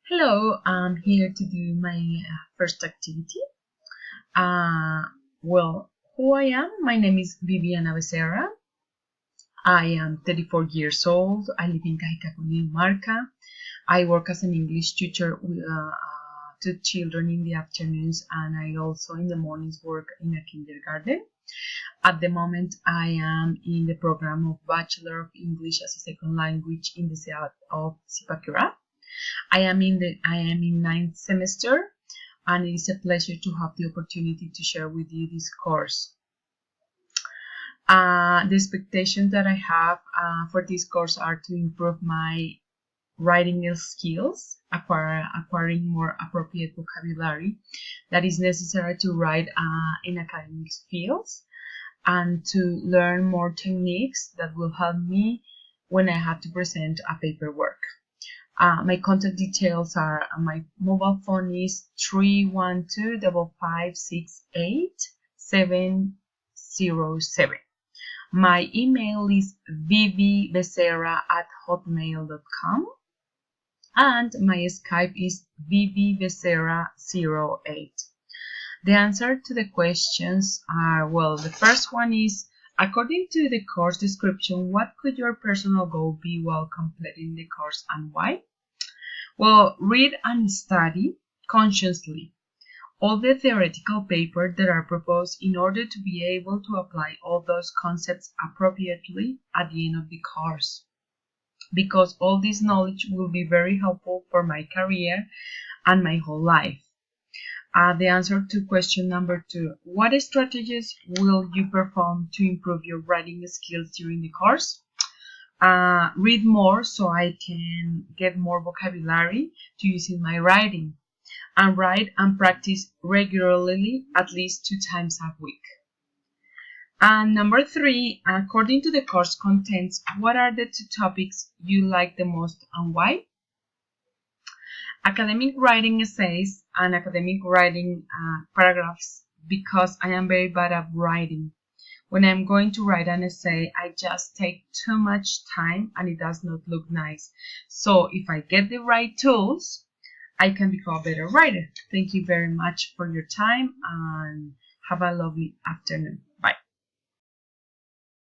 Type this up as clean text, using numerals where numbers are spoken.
Hello, I'm here to do my first activity. Well, who I am? My name is Viviana Becerra. I am 34 years old. I live in Cajicá, Cundinamarca. I work as an English tutor with to children in the afternoons, and I also in the mornings work in a kindergarten. At the moment, I am in the program of Bachelor of English as a Second Language in the CEAT of Zipaquirá. I am in ninth semester, and it is a pleasure to have the opportunity to share with you this course. The expectations that I have for this course are to improve my writing skills, acquiring more appropriate vocabulary that is necessary to write in academic fields, and to learn more techniques that will help me when I have to present a paperwork. My contact details are my mobile phone is 312-568-707. My email is vvbecerra@hotmail.com, and my Skype is vvbecerra08. The answer to the questions are, well, the first one is, according to the course description, what could your personal goal be while completing the course and why? Well, read and study consciously all the theoretical papers that are proposed in order to be able to apply all those concepts appropriately at the end of the course, because all this knowledge will be very helpful for my career and my whole life. The answer to question number 2, what strategies will you perform to improve your writing skills during the course? Read more so I can get more vocabulary to use in my writing, and write and practice regularly, at least 2 times a week. And number 3, according to the course contents, what are the 2 topics you like the most and why? Academic writing essays and academic writing paragraphs, because I am very bad at writing. When I'm going to write an essay, I just take too much time and it does not look nice. So if I get the right tools, I can become a better writer. Thank you very much for your time, and have a lovely afternoon.